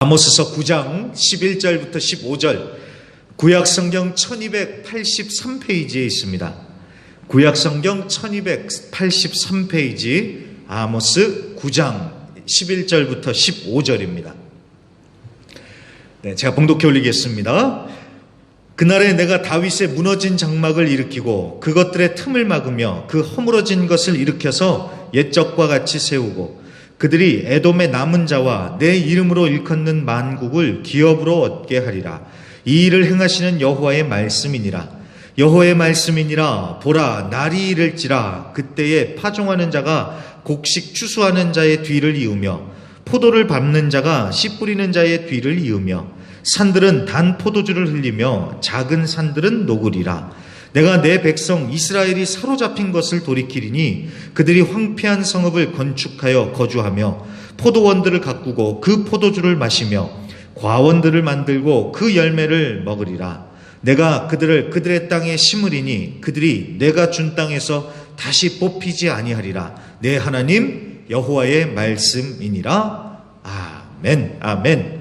아모스서 9장 11절부터 15절, 구약성경 1283페이지에 있습니다. 구약성경 1283페이지 아모스 9장 11절부터 15절입니다. 제가 봉독해 올리겠습니다. 그날에 내가 다윗의 무너진 장막을 일으키고 그것들의 틈을 막으며 그 허물어진 것을 일으켜서 옛적과 같이 세우고 그들이 에돔의 남은 자와 내 이름으로 일컫는 만국을 기업으로 얻게 하리라. 이 일을 행하시는 여호와의 말씀이니라. 여호와의 말씀이니라. 보라, 날이 이를지라. 그때에 파종하는 자가 곡식 추수하는 자의 뒤를 이으며 포도를 밟는 자가 씨 뿌리는 자의 뒤를 이으며 산들은 단 포도주를 흘리며 작은 산들은 녹으리라. 내가 내 백성 이스라엘이 사로잡힌 것을 돌이키리니 그들이 황폐한 성읍을 건축하여 거주하며 포도원들을 가꾸고 그 포도주를 마시며 과원들을 만들고 그 열매를 먹으리라. 내가 그들을 그들의 땅에 심으리니 그들이 내가 준 땅에서 다시 뽑히지 아니하리라. 내 하나님 여호와의 말씀이니라. 아멘. 아멘.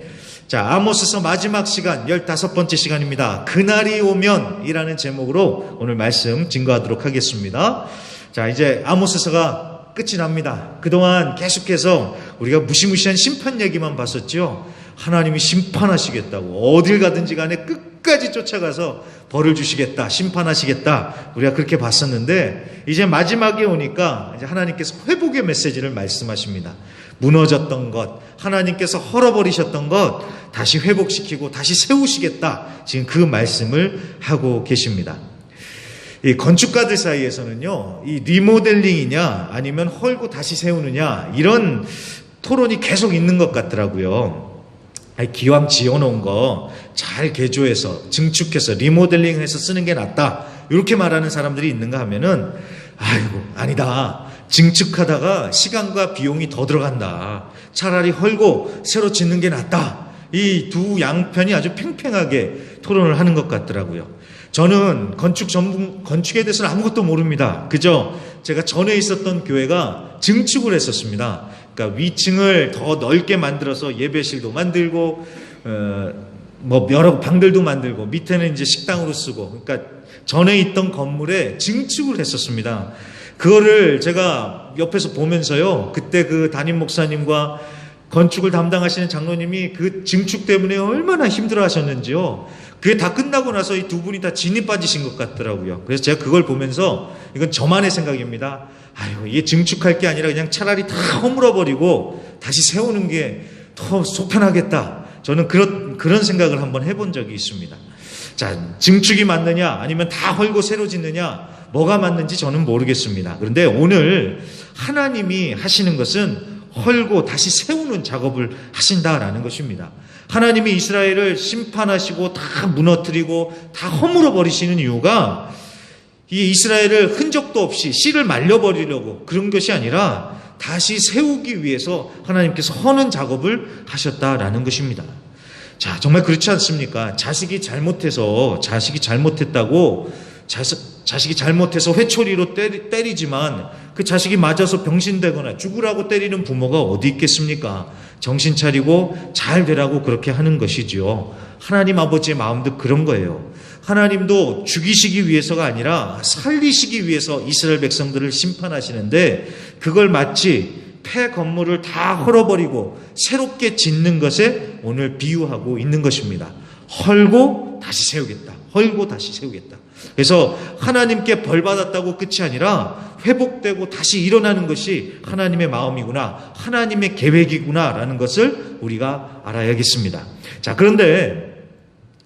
자, 아모스서 마지막 시간 15번째 시간입니다. 그날이 오면 이라는 제목으로 오늘 말씀 증거하도록 하겠습니다. 자, 이제 아모스서가 끝이 납니다. 그동안 계속해서 우리가 무시무시한 심판 얘기만 봤었죠. 하나님이 심판하시겠다고, 어딜 가든지 간에 끝까지 쫓아가서 벌을 주시겠다, 심판하시겠다, 우리가 그렇게 봤었는데 이제 마지막에 오니까 이제 하나님께서 회복의 메시지를 말씀하십니다. 무너졌던 것, 하나님께서 헐어버리셨던 것 다시 회복시키고 다시 세우시겠다, 지금 그 말씀을 하고 계십니다. 이 건축가들 사이에서는요, 이 리모델링이냐 아니면 헐고 다시 세우느냐 이런 토론이 계속 있는 것 같더라고요. 기왕 지어놓은 거 잘 개조해서 증축해서 리모델링해서 쓰는 게 낫다, 이렇게 말하는 사람들이 있는가 하면은 아이고 아니다, 증축하다가 시간과 비용이 더 들어간다, 차라리 헐고 새로 짓는 게 낫다, 이 두 양편이 아주 팽팽하게 토론을 하는 것 같더라고요. 저는 건축에 대해서는 아무것도 모릅니다. 그저 제가 전에 있었던 교회가 증축을 했었습니다. 그러니까 위층을 더 넓게 만들어서 예배실도 만들고 여러 방들도 만들고 밑에는 이제 식당으로 쓰고, 그러니까 전에 있던 건물에 증축을 했었습니다. 그거를 제가 옆에서 보면서요, 그때 그 담임 목사님과 건축을 담당하시는 장로님이 그 증축 때문에 얼마나 힘들어 하셨는지요. 그게 다 끝나고 나서 이 두 분이 다 진이 빠지신 것 같더라고요. 그래서 제가 그걸 보면서, 이건 저만의 생각입니다. 아유, 이게 증축할 게 아니라 그냥 차라리 다 허물어버리고 다시 세우는 게 더 속편하겠다. 저는 그런 생각을 한번 해본 적이 있습니다. 자, 증축이 맞느냐 아니면 다 헐고 새로 짓느냐, 뭐가 맞는지 저는 모르겠습니다. 그런데 오늘 하나님이 하시는 것은 헐고 다시 세우는 작업을 하신다라는 것입니다. 하나님이 이스라엘을 심판하시고 다 무너뜨리고 다 허물어 버리시는 이유가 이 이스라엘을 흔적도 없이 씨를 말려버리려고 그런 것이 아니라 다시 세우기 위해서 하나님께서 허는 작업을 하셨다라는 것입니다. 자, 정말 그렇지 않습니까? 자식이 잘못해서 회초리로 때리지만 그 자식이 맞아서 병신되거나 죽으라고 때리는 부모가 어디 있겠습니까? 정신 차리고 잘 되라고 그렇게 하는 것이지요. 하나님 아버지의 마음도 그런 거예요. 하나님도 죽이시기 위해서가 아니라 살리시기 위해서 이스라엘 백성들을 심판하시는데, 그걸 마치 폐 건물을 다 헐어버리고 새롭게 짓는 것에 오늘 비유하고 있는 것입니다. 헐고 다시 세우겠다. 헐고 다시 세우겠다. 그래서 하나님께 벌 받았다고 끝이 아니라 회복되고 다시 일어나는 것이 하나님의 마음이구나, 하나님의 계획이구나라는 것을 우리가 알아야겠습니다. 자, 그런데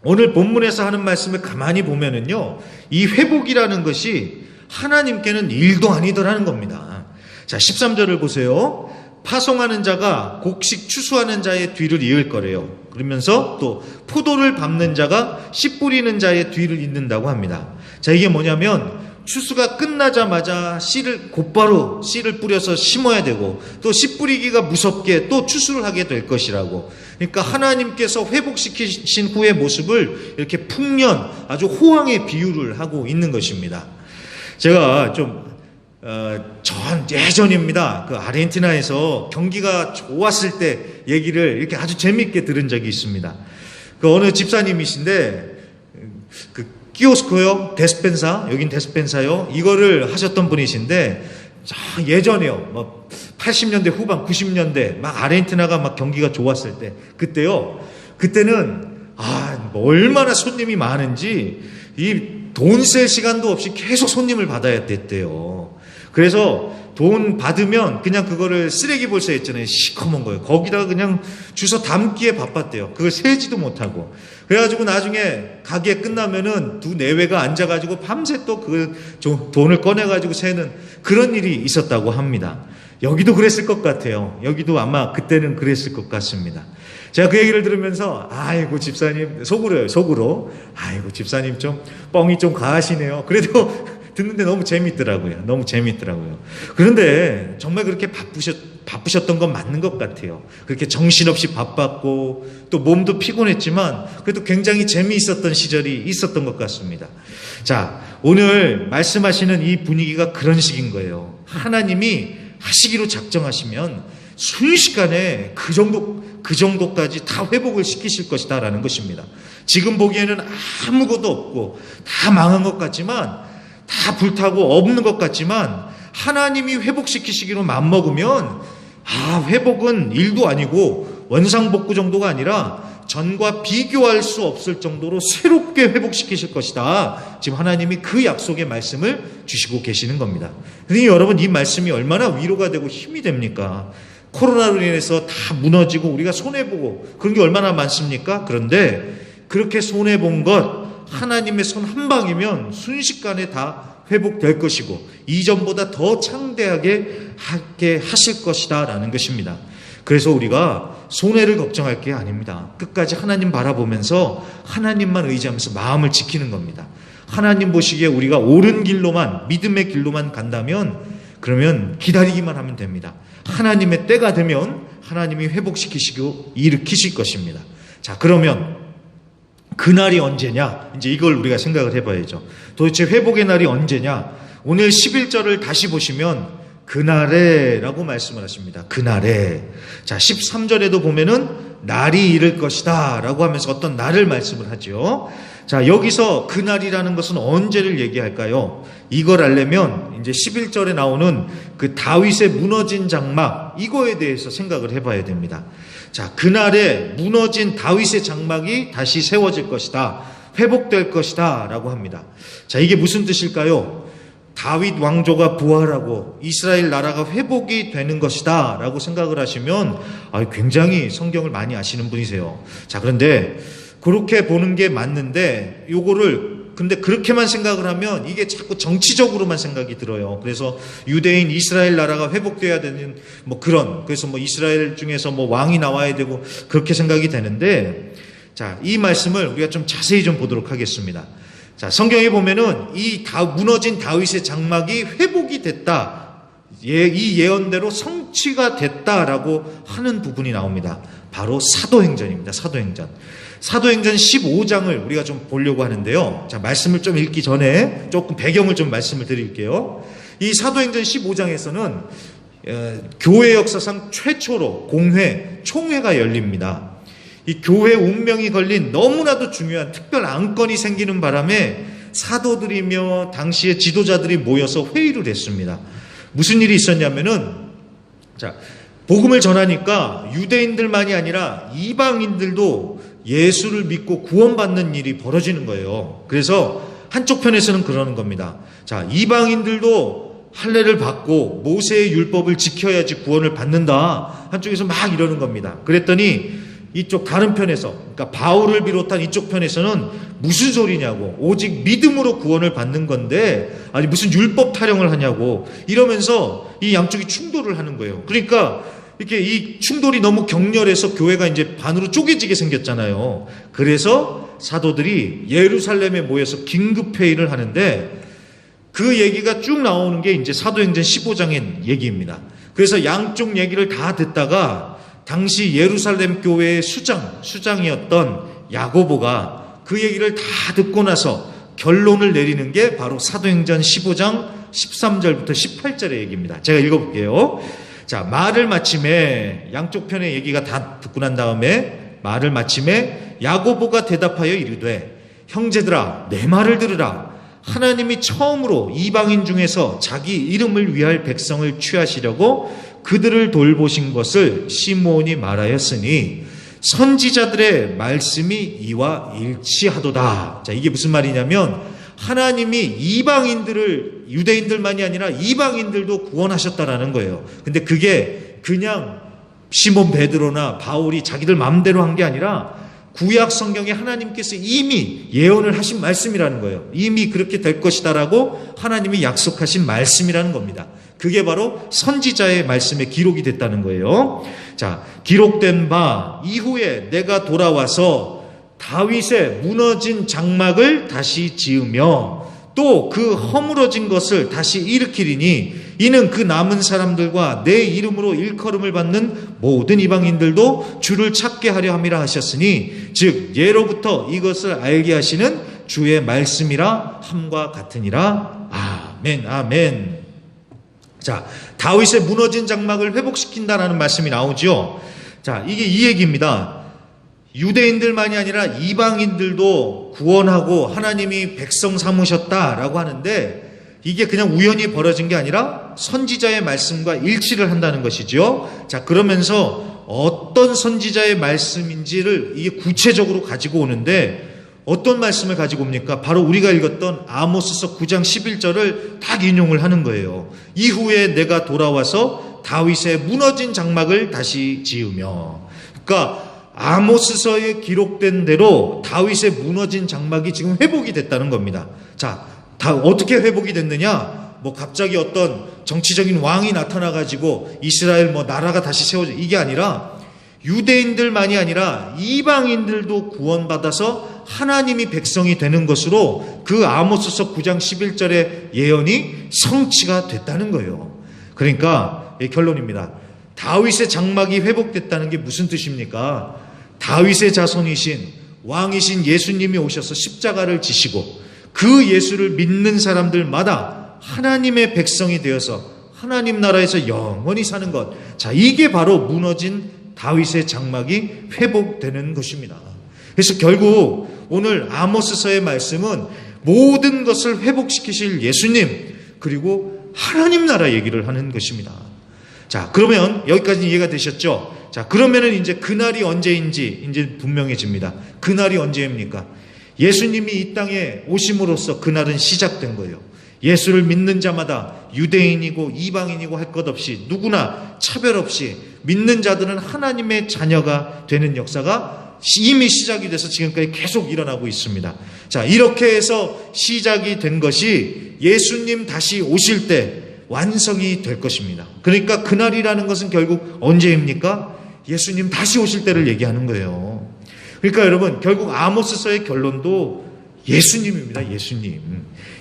오늘 본문에서 하는 말씀을 가만히 보면은요, 이 회복이라는 것이 하나님께는 일도 아니더라는 겁니다. 자, 13절을 보세요. 파송하는 자가 곡식 추수하는 자의 뒤를 이을 거래요. 그러면서 또 포도를 밟는 자가 씨 뿌리는 자의 뒤를 잇는다고 합니다. 자, 이게 뭐냐면 추수가 끝나자마자 곧바로 씨를 뿌려서 심어야 되고, 또 씨 뿌리기가 무섭게 또 추수를 하게 될 것이라고. 그러니까 하나님께서 회복시키신 후의 모습을 이렇게 풍년, 아주 호황의 비유를 하고 있는 것입니다. 제가 예전입니다. 그 아르헨티나에서 경기가 좋았을 때 얘기를 이렇게 아주 재미있게 들은 적이 있습니다. 그 어느 집사님이신데 그 키오스코요, 데스펜사, 여긴 데스펜사요, 이거를 하셨던 분이신데 예전에요, 뭐 80년대 후반, 90년대 막 아르헨티나가 막 경기가 좋았을 때 그때는 뭐 얼마나 손님이 많은지 이 돈 쓸 시간도 없이 계속 손님을 받아야 됐대요. 그래서 돈 받으면 그냥 그거를 쓰레기 볼세 했잖아요. 시커먼 거예요. 거기다가 그냥 주워 담기에 바빴대요. 그걸 세지도 못하고. 그래가지고 나중에 가게 끝나면은 두 내외가 앉아가지고 밤새 또 그 돈을 꺼내가지고 세는 그런 일이 있었다고 합니다. 여기도 그랬을 것 같아요. 여기도 아마 그때는 그랬을 것 같습니다. 제가 그 얘기를 들으면서 아이고 집사님, 속으로 아이고 집사님 좀 뻥이 좀 가시네요. 그래도 듣는데 너무 재밌더라고요. 그런데 정말 그렇게 바쁘셨던 건 맞는 것 같아요. 그렇게 정신없이 바빴고 또 몸도 피곤했지만 그래도 굉장히 재미있었던 시절이 있었던 것 같습니다. 자, 오늘 말씀하시는 이 분위기가 그런 식인 거예요. 하나님이 하시기로 작정하시면 순식간에 그 정도까지 다 회복을 시키실 것이다라는 것입니다. 지금 보기에는 아무것도 없고 다 망한 것 같지만, 다 불타고 없는 것 같지만 하나님이 회복시키시기로 맘먹으면 회복은 일도 아니고 원상복구 정도가 아니라 전과 비교할 수 없을 정도로 새롭게 회복시키실 것이다. 지금 하나님이 그 약속의 말씀을 주시고 계시는 겁니다. 그러니 여러분, 이 말씀이 얼마나 위로가 되고 힘이 됩니까? 코로나로 인해서 다 무너지고 우리가 손해보고 그런 게 얼마나 많습니까? 그런데 그렇게 손해본 것 하나님의 손 한 방이면 순식간에 다 회복될 것이고 이전보다 더 창대하게 하게 하실 것이다 라는 것입니다. 그래서 우리가 손해를 걱정할 게 아닙니다. 끝까지 하나님 바라보면서 하나님만 의지하면서 마음을 지키는 겁니다. 하나님 보시기에 우리가 옳은 길로만, 믿음의 길로만 간다면 그러면 기다리기만 하면 됩니다. 하나님의 때가 되면 하나님이 회복시키시고 일으키실 것입니다. 자, 그러면 그날이 언제냐? 이제 이걸 우리가 생각을 해봐야죠. 도대체 회복의 날이 언제냐? 오늘 11절을 다시 보시면 그날에 라고 말씀을 하십니다. 그날에. 자, 13절에도 보면은 날이 이를 것이다 라고 하면서 어떤 날을 말씀을 하죠. 자, 여기서 그날이라는 것은 언제를 얘기할까요? 이걸 알려면 이제 11절에 나오는 그 다윗의 무너진 장막, 이거에 대해서 생각을 해봐야 됩니다. 자, 그날에 무너진 다윗의 장막이 다시 세워질 것이다, 회복될 것이다 라고 합니다. 자, 이게 무슨 뜻일까요? 다윗 왕조가 부활하고 이스라엘 나라가 회복이 되는 것이다 라고 생각을 하시면 굉장히 성경을 많이 아시는 분이세요. 자, 그런데 그렇게 보는 게 맞는데 근데 그렇게만 생각을 하면 이게 자꾸 정치적으로만 생각이 들어요. 그래서 유대인 이스라엘 나라가 회복돼야 되는 그래서 이스라엘 중에서 왕이 나와야 되고 그렇게 생각이 되는데, 자, 이 말씀을 우리가 좀 자세히 좀 보도록 하겠습니다. 자, 성경에 보면은 무너진 다윗의 장막이 회복이 됐다, 이 예언대로 성취가 됐다라고 하는 부분이 나옵니다. 바로 사도행전입니다. 사도행전 15장을 우리가 좀 보려고 하는데요. 자, 말씀을 좀 읽기 전에 조금 배경을 좀 말씀을 드릴게요. 이 사도행전 15장에서는 교회 역사상 최초로 총회가 열립니다. 이 교회 운명이 걸린 너무나도 중요한 특별 안건이 생기는 바람에 사도들이며 당시의 지도자들이 모여서 회의를 했습니다. 무슨 일이 있었냐면은, 자, 복음을 전하니까 유대인들만이 아니라 이방인들도 예수를 믿고 구원받는 일이 벌어지는 거예요. 그래서 한쪽 편에서는 그러는 겁니다. 자, 이방인들도 할례를 받고 모세의 율법을 지켜야지 구원을 받는다, 한쪽에서 막 이러는 겁니다. 그랬더니 이쪽 다른 편에서, 그러니까 바울을 비롯한 이쪽 편에서는 무슨 소리냐고, 오직 믿음으로 구원을 받는 건데 아니 무슨 율법 타령을 하냐고 이러면서 이 양쪽이 충돌을 하는 거예요. 그러니까 이렇게 이 충돌이 너무 격렬해서 교회가 이제 반으로 쪼개지게 생겼잖아요. 그래서 사도들이 예루살렘에 모여서 긴급회의를 하는데 그 얘기가 쭉 나오는 게 이제 사도행전 15장의 얘기입니다. 그래서 양쪽 얘기를 다 듣다가 당시 예루살렘 교회의 수장이었던 야고보가 그 얘기를 다 듣고 나서 결론을 내리는 게 바로 사도행전 15장 13절부터 18절의 얘기입니다. 제가 읽어볼게요. 자, 말을 마침에 양쪽 편의 얘기가 다 듣고 난 다음에 말을 마침에 야고보가 대답하여 이르되 형제들아 내 말을 들으라. 하나님이 처음으로 이방인 중에서 자기 이름을 위할 백성을 취하시려고 그들을 돌보신 것을 시므온이 말하였으니 선지자들의 말씀이 이와 일치하도다. 자, 이게 무슨 말이냐면 하나님이 이방인들을, 유대인들만이 아니라 이방인들도 구원하셨다라는 거예요. 근데 그게 그냥 시몬 베드로나 바울이 자기들 마음대로 한 게 아니라 구약 성경에 하나님께서 이미 예언을 하신 말씀이라는 거예요. 이미 그렇게 될 것이다라고 하나님이 약속하신 말씀이라는 겁니다. 그게 바로 선지자의 말씀에 기록이 됐다는 거예요. 자, 기록된 바 이후에 내가 돌아와서 다윗의 무너진 장막을 다시 지으며 또 그 허물어진 것을 다시 일으키리니 이는 그 남은 사람들과 내 이름으로 일컬음을 받는 모든 이방인들도 주를 찾게 하려 함이라 하셨으니 즉 예로부터 이것을 알게 하시는 주의 말씀이라 함과 같으니라. 아멘 아멘. 자, 다윗의 무너진 장막을 회복시킨다라는 말씀이 나오죠. 자, 이게 이 얘기입니다. 유대인들만이 아니라 이방인들도 구원하고 하나님이 백성 삼으셨다라고 하는데 이게 그냥 우연히 벌어진 게 아니라 선지자의 말씀과 일치를 한다는 것이죠. 자, 그러면서 어떤 선지자의 말씀인지를 이게 구체적으로 가지고 오는데 어떤 말씀을 가지고 옵니까? 바로 우리가 읽었던 아모스서 9장 11절을 딱 인용을 하는 거예요. 이후에 내가 돌아와서 다윗의 무너진 장막을 다시 지으며. 그러니까 아모스서에 기록된 대로 다윗의 무너진 장막이 지금 회복이 됐다는 겁니다. 자, 다 어떻게 회복이 됐느냐? 뭐 갑자기 어떤 정치적인 왕이 나타나가지고 이스라엘 뭐 나라가 다시 세워져, 이게 아니라 유대인들만이 아니라 이방인들도 구원받아서 하나님이 백성이 되는 것으로 그 아모스서 9장 11절의 예언이 성취가 됐다는 거예요. 그러니까 결론입니다. 다윗의 장막이 회복됐다는 게 무슨 뜻입니까? 다윗의 자손이신 왕이신 예수님이 오셔서 십자가를 지시고 그 예수를 믿는 사람들마다 하나님의 백성이 되어서 하나님 나라에서 영원히 사는 것. 자, 이게 바로 무너진 다윗의 장막이 회복되는 것입니다. 그래서 결국 오늘 아모스서의 말씀은 모든 것을 회복시키실 예수님 그리고 하나님 나라 얘기를 하는 것입니다. 자, 그러면 여기까지 이해가 되셨죠? 자, 그러면은 이제 그날이 언제인지 이제 분명해집니다. 그날이 언제입니까? 예수님이 이 땅에 오심으로써 그날은 시작된 거예요. 예수를 믿는 자마다 유대인이고 이방인이고 할 것 없이 누구나 차별 없이 믿는 자들은 하나님의 자녀가 되는 역사가 이미 시작이 돼서 지금까지 계속 일어나고 있습니다. 자, 이렇게 해서 시작이 된 것이 예수님 다시 오실 때 완성이 될 것입니다. 그러니까 그날이라는 것은 결국 언제입니까? 예수님 다시 오실 때를 얘기하는 거예요. 그러니까 여러분, 결국 아모스서의 결론도 예수님입니다. 예수님.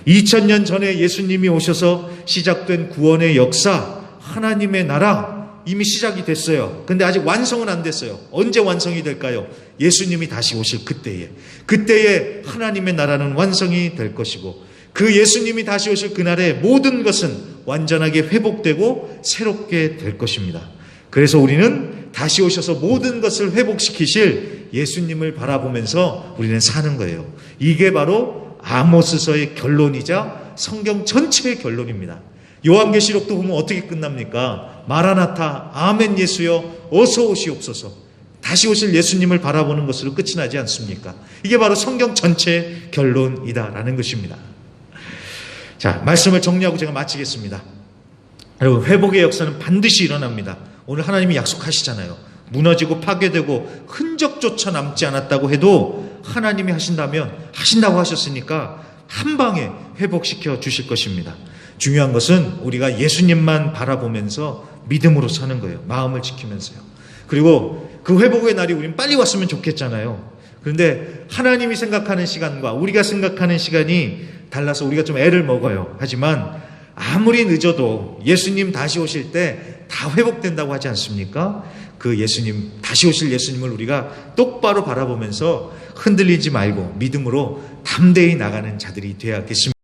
2000년 전에 예수님이 오셔서 시작된 구원의 역사, 하나님의 나라 이미 시작이 됐어요. 근데 아직 완성은 안 됐어요. 언제 완성이 될까요? 예수님이 다시 오실 그때에 하나님의 나라는 완성이 될 것이고 그 예수님이 다시 오실 그날에 모든 것은 완전하게 회복되고 새롭게 될 것입니다. 그래서 우리는 다시 오셔서 모든 것을 회복시키실 예수님을 바라보면서 우리는 사는 거예요. 이게 바로 아모스서의 결론이자 성경 전체의 결론입니다. 요한계시록도 보면 어떻게 끝납니까? 마라나타, 아멘 예수여, 어서 오시옵소서. 다시 오실 예수님을 바라보는 것으로 끝이 나지 않습니까? 이게 바로 성경 전체의 결론이다라는 것입니다. 자, 말씀을 정리하고 제가 마치겠습니다. 여러분, 회복의 역사는 반드시 일어납니다. 오늘 하나님이 약속하시잖아요. 무너지고 파괴되고 흔적조차 남지 않았다고 해도 하나님이 하신다고 하셨으니까 한 방에 회복시켜 주실 것입니다. 중요한 것은 우리가 예수님만 바라보면서 믿음으로 사는 거예요. 마음을 지키면서요. 그리고 그 회복의 날이 우린 빨리 왔으면 좋겠잖아요. 그런데 하나님이 생각하는 시간과 우리가 생각하는 시간이 달라서 우리가 좀 애를 먹어요. 하지만 아무리 늦어도 예수님 다시 오실 때 다 회복된다고 하지 않습니까? 그 예수님, 다시 오실 예수님을 우리가 똑바로 바라보면서 흔들리지 말고 믿음으로 담대히 나가는 자들이 되어야겠습니다.